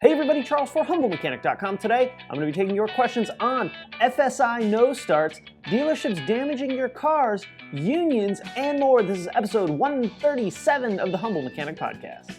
Hey everybody, Charles for HumbleMechanic.com. Today, I'm going to be taking your questions on FSI no starts, dealerships damaging your cars, unions, and more. This is episode 137 of the Humble Mechanic Podcast.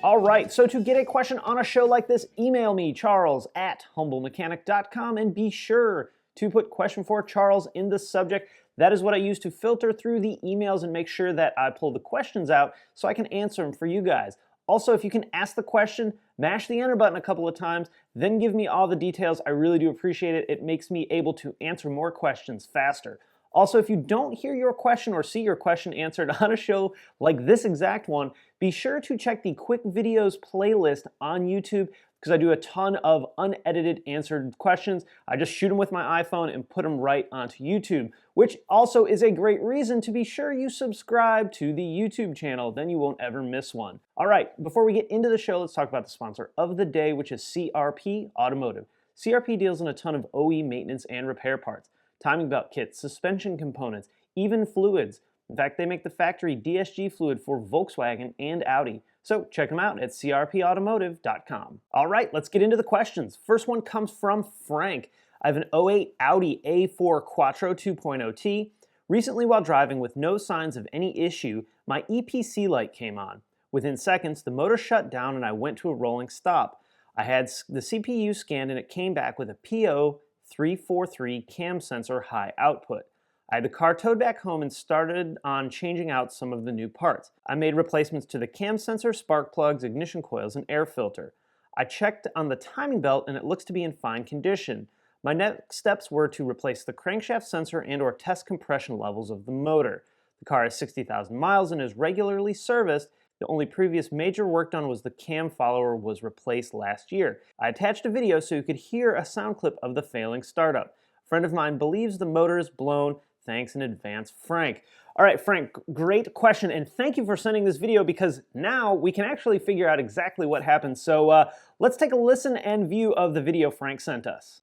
All right, so to get a question on a show like this, email me, Charles at HumbleMechanic.com, and be sure to put question for Charles in the subject. That is what I use to filter through the emails and make sure that I pull the questions out so I can answer them for you guys. Also, if you can ask the question, mash the enter button a couple of times, then give me all the details. I really do appreciate it. It makes me able to answer more questions faster. Also, if you don't hear your question or see your question answered on a show like this exact one, be sure to check the quick videos playlist on YouTube because I do a ton of unedited answered questions. I just shoot them with my iPhone and put them right onto YouTube, which also is a great reason to be sure you subscribe to the YouTube channel. Then you won't ever miss one. All right, before we get into the show, let's talk about the sponsor of the day, which is CRP Automotive. CRP deals in a ton of OE maintenance and repair parts, timing belt kits, suspension components, even fluids. In fact, they make the factory DSG fluid for Volkswagen and Audi. So check them out at crpautomotive.com. All right, let's get into the questions. First one comes from Frank. I have an 08 Audi A4 Quattro 2.0T. Recently, while driving with no signs of any issue, my EPC light came on. Within seconds, the motor shut down and I went to a rolling stop. I had the CPU scanned and it came back with a P0343 cam sensor high output. I had the car towed back home and started on changing out some of the new parts. I made replacements to the cam sensor, spark plugs, ignition coils, and air filter. I checked on the timing belt and it looks to be in fine condition. My next steps were to replace the crankshaft sensor and/or test compression levels of the motor. The car has 60,000 miles and is regularly serviced. The only previous major work done was the cam follower was replaced last year. I attached a video so you could hear a sound clip of the failing startup. A friend of mine believes the motor is blown. Thanks in advance, Frank. All right, Frank, great question, and thank you for sending this video because now we can actually figure out exactly what happened. So let's take a listen and view of the video Frank sent us.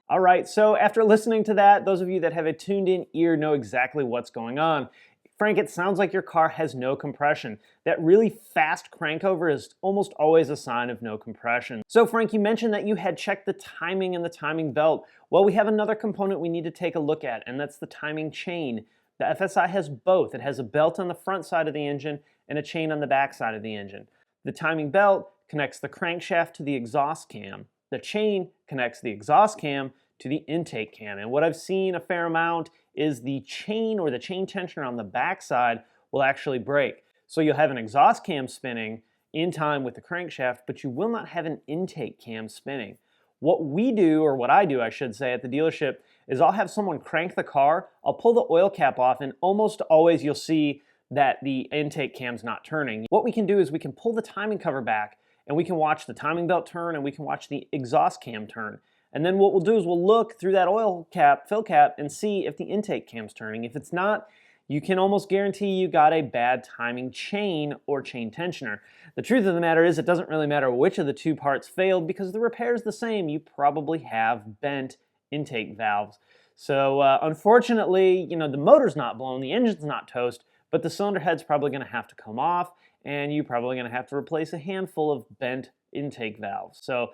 All right, so after listening to that, those of you that have a tuned-in ear know exactly what's going on. Frank, it sounds like your car has no compression. That really fast crankover is almost always a sign of no compression. So Frank, you mentioned that you had checked the timing and the timing belt. Well, we have another component we need to take a look at, and that's the timing chain. The FSI has both. It has a belt on the front side of the engine and a chain on the back side of the engine. The timing belt connects the crankshaft to the exhaust cam. The chain connects the exhaust cam to the intake cam. And what I've seen a fair amount is the chain or the chain tensioner on the back side will actually break. So you'll have an exhaust cam spinning in time with the crankshaft, but you will not have an intake cam spinning. What we do, or what I do, I should say, at the dealership is I'll have someone crank the car, I'll pull the oil cap off, and almost always you'll see that the intake cam's not turning. What we can do is we can pull the timing cover back and we can watch the timing belt turn and we can watch the exhaust cam turn. And then what we'll do is we'll look through that oil cap, fill cap, and see if the intake cam's turning. If it's not, you can almost guarantee you got a bad timing chain or chain tensioner. The truth of the matter is it doesn't really matter which of the two parts failed because the repair is the same. You probably have bent intake valves. So unfortunately, the motor's not blown, the engine's not toast, but the cylinder head's probably going to have to come off, and you're probably going to have to replace a handful of bent intake valves. So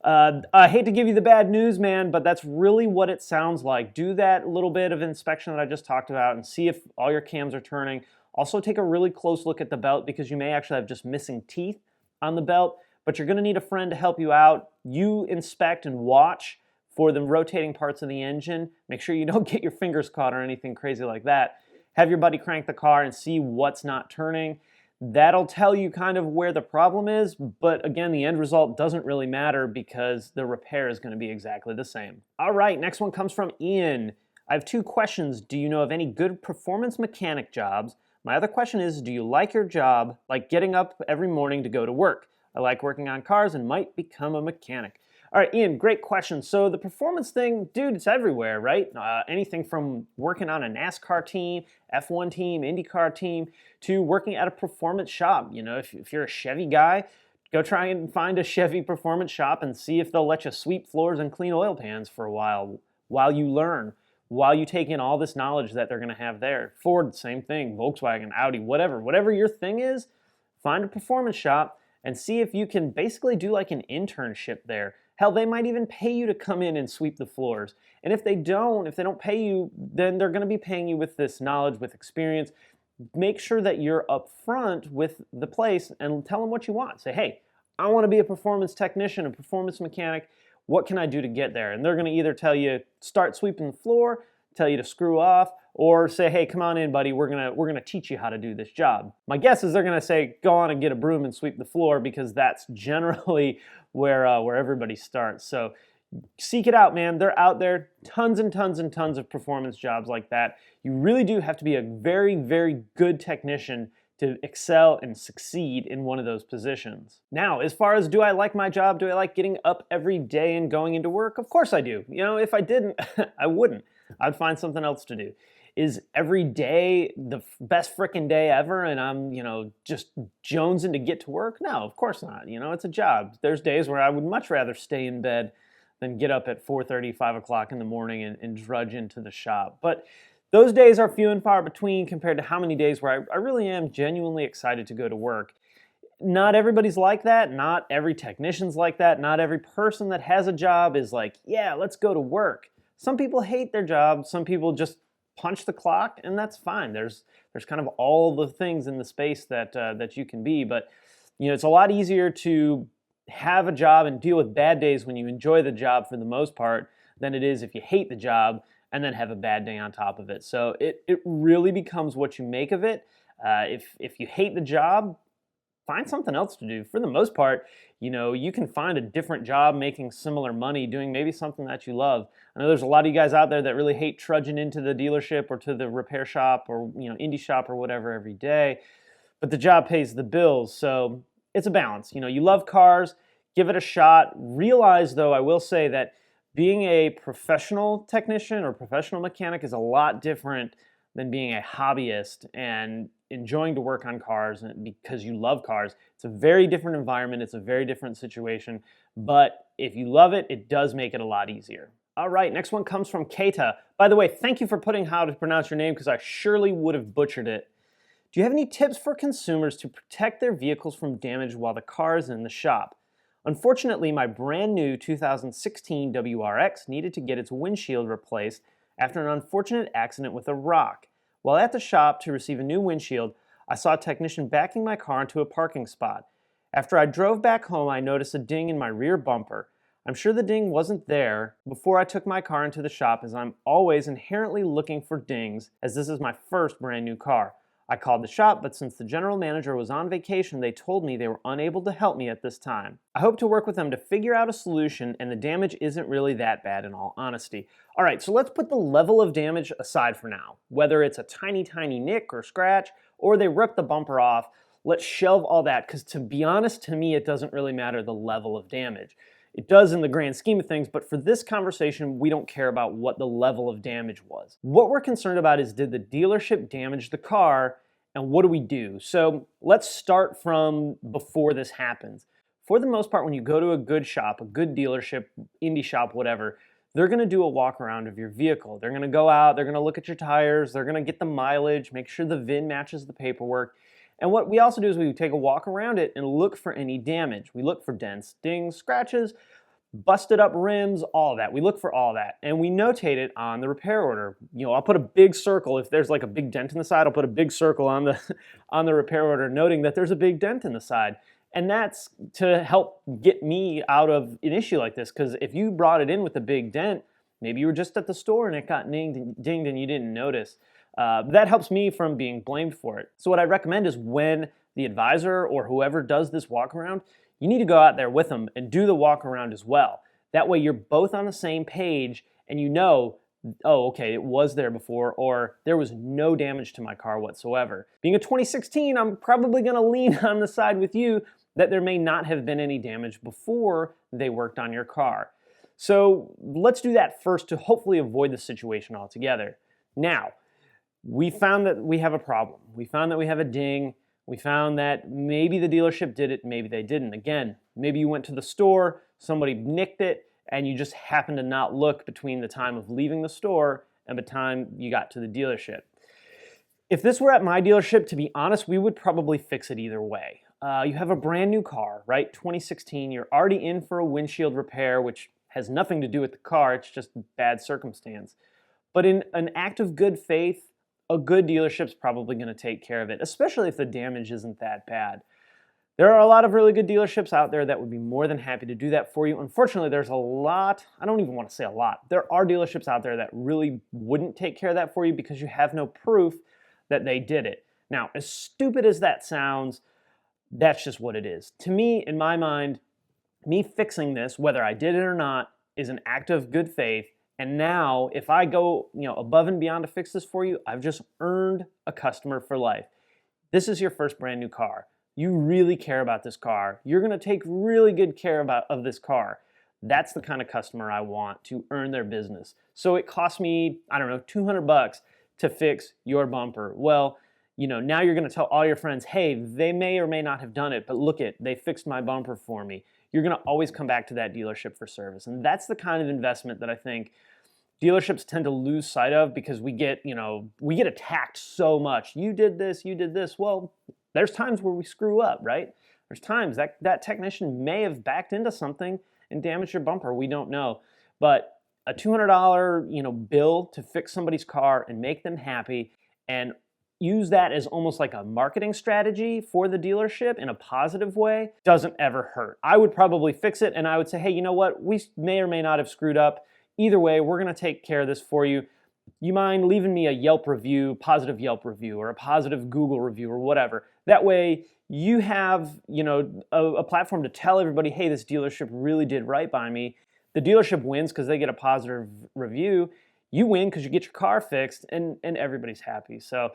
I hate to give you the bad news, man, but that's really what it sounds like. Do that little bit of inspection that I just talked about and see if all your cams are turning. Also take a really close look at the belt because you may actually have just missing teeth on the belt, but you're going to need a friend to help you out. You inspect and watch for the rotating parts of the engine. Make sure you don't get your fingers caught or anything crazy like that. Have your buddy crank the car and see what's not turning. That'll tell you kind of where the problem is, but again, the end result doesn't really matter because the repair is going to be exactly the same. All right, next one comes from Ian. I have two questions. Do you know of any good performance mechanic jobs? My other question is, do you like your job, like getting up every morning to go to work? I like working on cars and might become a mechanic. All right, Ian, great question. So the performance thing, dude, it's everywhere, right? Anything from working on a NASCAR team, F1 team, IndyCar team, to working at a performance shop. If you're a Chevy guy, Go try and find a Chevy performance shop and see if they'll let you sweep floors and clean oil pans for a while you learn, while you take in all this knowledge that they're going to have there. Ford, same thing. Volkswagen, Audi, whatever your thing is, find a performance shop and see if you can basically do like an internship there. Hell, they might even pay you to come in and sweep the floors. And if they don't pay you, then they're going to be paying you with this knowledge, with experience. Make sure that you're upfront with the place and tell them what you want. Say, hey, I want to be a performance technician, a performance mechanic. What can I do to get there? And they're going to either tell you, start sweeping the floor, tell you to screw off, or say, hey, come on in, buddy, we're gonna teach you how to do this job. My guess is they're gonna say, go on and get a broom and sweep the floor, because that's generally where everybody starts. So seek it out, man. They're out there, tons and tons and tons of performance jobs like that. You really do have to be a very, very good technician to excel and succeed in one of those positions. Now, as far as do I like my job, do I like getting up every day and going into work? Of course I do. You know, if I didn't, I wouldn't. I'd find something else to do. Is every day the best frickin' day ever and I'm, just jonesing to get to work? No, of course not. It's a job. There's days where I would much rather stay in bed than get up at 4:30, 5 o'clock in the morning and drudge into the shop. But those days are few and far between compared to how many days where I really am genuinely excited to go to work. Not everybody's like that. Not every technician's like that. Not every person that has a job is like, yeah, let's go to work. Some people hate their job. Some people just punch the clock, and that's fine. There's kind of all the things in the space that you can be, but it's a lot easier to have a job and deal with bad days when you enjoy the job for the most part than it is if you hate the job and then have a bad day on top of it. So it really becomes what you make of it. If you hate the job, find something else to do. For the most part, you can find a different job making similar money doing maybe something that you love. I know there's a lot of you guys out there that really hate trudging into the dealership or to the repair shop or indie shop or whatever every day, but the job pays the bills. So it's a balance. You love cars, give it a shot. Realize, though, I will say that being a professional technician or professional mechanic is a lot different than being a hobbyist and enjoying to work on cars because you love cars. It's a very different environment. It's a very different situation. But if you love it, it does make it a lot easier. All right, next one comes from Kata. By the way, thank you for putting how to pronounce your name because I surely would have butchered it. Do you have any tips for consumers to protect their vehicles from damage while the car is in the shop? Unfortunately, my brand new 2016 WRX needed to get its windshield replaced after an unfortunate accident with a rock. While at the shop to receive a new windshield, I saw a technician backing my car into a parking spot. After I drove back home, I noticed a ding in my rear bumper. I'm sure the ding wasn't there before I took my car into the shop, as I'm always inherently looking for dings, as this is my first brand new car. I called the shop, but since the general manager was on vacation, they told me they were unable to help me at this time. I hope to work with them to figure out a solution, and the damage isn't really that bad in all honesty. All right, so let's put the level of damage aside for now. Whether it's a tiny, tiny nick or scratch, or they ripped the bumper off, let's shelve all that, because to be honest, to me, it doesn't really matter the level of damage. It does in the grand scheme of things, but for this conversation, we don't care about what the level of damage was. What we're concerned about is, did the dealership damage the car, and what do we do? So let's start from before this happens. For the most part, when you go to a good shop, a good dealership, indie shop, whatever, they're gonna do a walk around of your vehicle. They're gonna go out, they're gonna look at your tires, they're gonna get the mileage, make sure the VIN matches the paperwork. And what we also do is we take a walk around it and look for any damage. We look for dents, dings, scratches, busted up rims, all of that. We look for all that, and we notate it on the repair order. I'll put a big circle. If there's like a big dent in the side, I'll put a big circle on the repair order, noting that there's a big dent in the side. And that's to help get me out of an issue like this, because if you brought it in with a big dent, maybe you were just at the store and it got dinged and you didn't notice. That helps me from being blamed for it. So what I recommend is when the advisor or whoever does this walk around, you need to go out there with them and do the walk around as well. That way you're both on the same page and oh, okay, it was there before, or there was no damage to my car whatsoever. Being a 2016, I'm probably gonna lean on the side with you that there may not have been any damage before they worked on your car. So let's do that first to hopefully avoid the situation altogether. Now, we found that we have a problem. We found that we have a ding. We found that maybe the dealership did it, maybe they didn't. Again, maybe you went to the store, somebody nicked it, and you just happened to not look between the time of leaving the store and the time you got to the dealership. If this were at my dealership, to be honest, we would probably fix it either way. You have a brand new car, right? 2016, you're already in for a windshield repair, which has nothing to do with the car, it's just bad circumstance. But in an act of good faith, a good dealership's probably going to take care of it, especially if the damage isn't that bad. There are a lot of really good dealerships out there that would be more than happy to do that for you. Unfortunately, there's a lot, I don't even want to say a lot, there are dealerships out there that really wouldn't take care of that for you because you have no proof that they did it. Now, as stupid as that sounds, that's just what it is. To me, in my mind, me fixing this, whether I did it or not, is an act of good faith. And now, if I go, above and beyond to fix this for you, I've just earned a customer for life. This is your first brand new car. You really care about this car. You're going to take really good care of this car. That's the kind of customer I want to earn their business. So it cost me, I don't know, $200 to fix your bumper. Well, now you're going to tell all your friends, hey, they may or may not have done it, but look they fixed my bumper for me. You're going to always come back to that dealership for service. And that's the kind of investment that I think dealerships tend to lose sight of because we get attacked so much. You did this, you did this. Well, there's times where we screw up, right? There's times that technician may have backed into something and damaged your bumper. We don't know. But a $200, bill to fix somebody's car and make them happy and use that as almost like a marketing strategy for the dealership in a positive way doesn't ever hurt. I would probably fix it and I would say, hey, you know what? We may or may not have screwed up. Either way, we're going to take care of this for you. You mind leaving me a Yelp review, positive Yelp review, or a positive Google review or whatever. That way you have, a platform to tell everybody, hey, this dealership really did right by me. The dealership wins because they get a positive review. You win because you get your car fixed and everybody's happy. So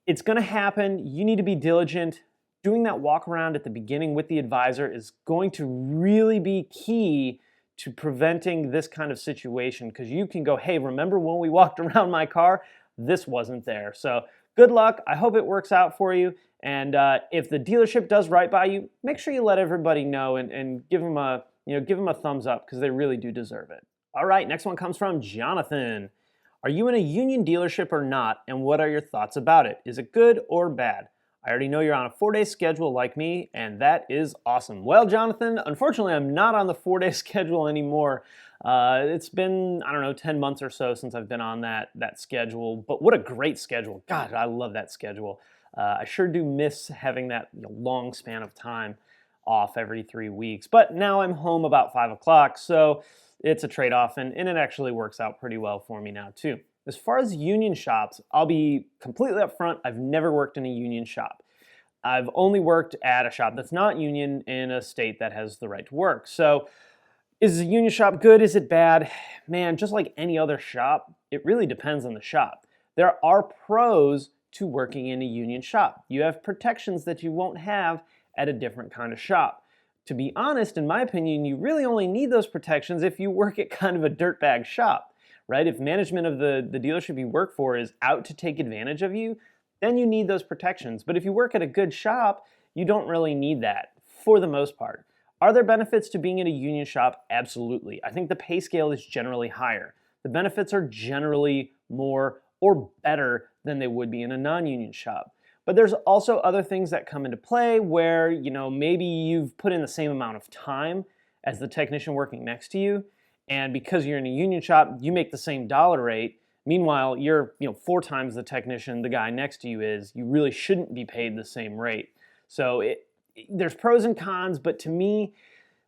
it's going to happen. You need to be diligent. Doing that walk around at the beginning with the advisor is going to really be key to preventing this kind of situation because you can go, hey, remember when we walked around my car? This wasn't there. So good luck. I hope it works out for you. And if the dealership does right by you, make sure you let everybody know and give them a thumbs up because they really do deserve it. All right, next one comes from Jonathan. Are you in a union dealership or not, and what are your thoughts about it? Is it good or bad? I already know you're on a 4-day schedule like me, and that is awesome. Well, Jonathan, unfortunately, I'm not on the 4-day schedule anymore. It's been, 10 months or so since I've been on that schedule, but what a great schedule. God, I love that schedule. I sure do miss having that long span of time off every 3 weeks, but now I'm home about 5 o'clock, so it's a trade-off, and it actually works out pretty well for me now, too. As far as union shops, I'll be completely upfront. I've never worked in a union shop. I've only worked at a shop that's not union in a state that has the right to work. So is a union shop good? Is it bad? Man, just like any other shop, it really depends on the shop. There are pros to working in a union shop. You have protections that you won't have at a different kind of shop. To be honest, in my opinion, you really only need those protections if you work at kind of a dirtbag shop, right? If management of the dealership you work for is out to take advantage of you, then you need those protections. But if you work at a good shop, you don't really need that for the most part. Are there benefits to being in a union shop? Absolutely. I think the pay scale is generally higher. The benefits are generally more or better than they would be in a non-union shop. But there's also other things that come into play where, maybe you've put in the same amount of time as the technician working next to you, and because you're in a union shop, you make the same dollar rate. Meanwhile, you're 4 times the technician the guy next to you is. You really shouldn't be paid the same rate. So there's pros and cons, but to me,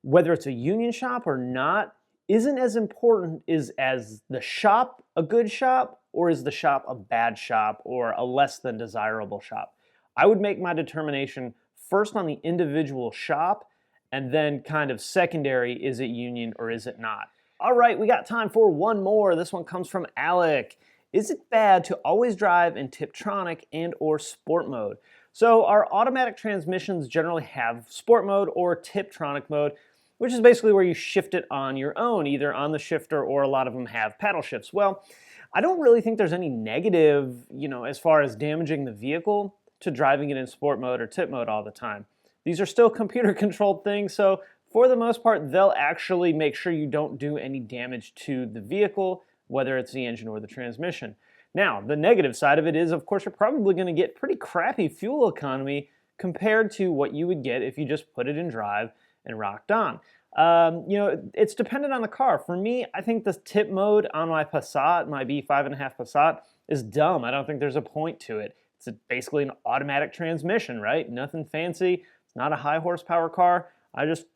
whether it's a union shop or not, isn't as important as the shop a good shop or is the shop a bad shop or a less than desirable shop. I would make my determination first on the individual shop and then kind of secondary, is it union or is it not? All right, we got time for one more. This one comes from Alec. Is it bad to always drive in TipTronic and or sport mode? So our automatic transmissions generally have sport mode or TipTronic mode, which is basically where you shift it on your own, either on the shifter or a lot of them have paddle shifts. Well, I don't really think there's any negative, as far as damaging the vehicle to driving it in sport mode or tip mode all the time. These are still computer controlled things, so for the most part, they'll actually make sure you don't do any damage to the vehicle, whether it's the engine or the transmission. Now, the negative side of it is, of course, you're probably going to get pretty crappy fuel economy compared to what you would get if you just put it in drive and rocked on. It's dependent on the car. For me, I think the tip mode on my Passat, my B5.5 Passat, is dumb. I don't think there's a point to it. It's basically an automatic transmission, right? Nothing fancy. It's not a high horsepower car. I just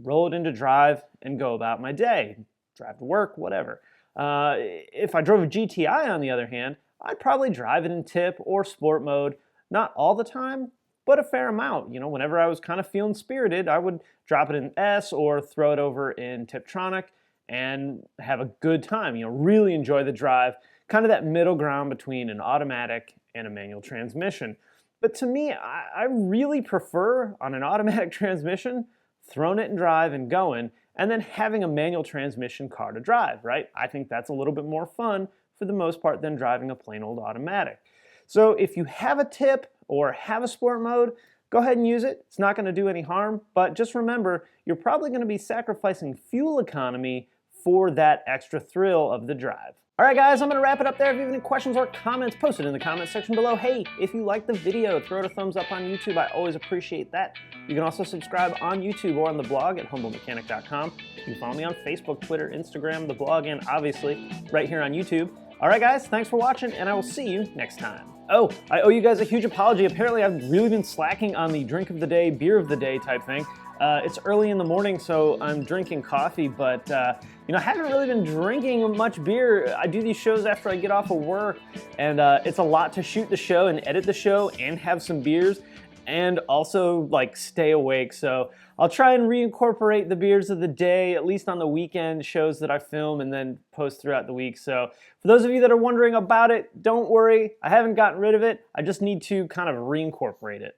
roll it into drive and go about my day. Drive to work, whatever. If I drove a GTI, on the other hand, I'd probably drive it in tip or sport mode. Not all the time, but a fair amount. Whenever I was kind of feeling spirited, I would drop it in S or throw it over in TipTronic and have a good time. Really enjoy the drive. Kind of that middle ground between an automatic and a manual transmission. But to me, I really prefer, on an automatic transmission, throwing it in drive and going, and then having a manual transmission car to drive, right? I think that's a little bit more fun for the most part than driving a plain old automatic. So if you have a tip or have a sport mode, go ahead and use it. It's not going to do any harm, but just remember, you're probably going to be sacrificing fuel economy for that extra thrill of the drive. All right, guys, I'm going to wrap it up there. If you have any questions or comments, post it in the comment section below. Hey, if you like the video, throw it a thumbs up on YouTube. I always appreciate that. You can also subscribe on YouTube or on the blog at humblemechanic.com. You can follow me on Facebook, Twitter, Instagram, the blog, and obviously right here on YouTube. All right, guys, thanks for watching, and I will see you next time. Oh, I owe you guys a huge apology. Apparently, I've really been slacking on the drink of the day, beer of the day type thing. It's early in the morning, so I'm drinking coffee, but I haven't really been drinking much beer. I do these shows after I get off of work, and it's a lot to shoot the show and edit the show and have some beers and also stay awake. So I'll try and reincorporate the beers of the day, at least on the weekend shows that I film and then post throughout the week. So for those of you that are wondering about it, don't worry. I haven't gotten rid of it. I just need to kind of reincorporate it.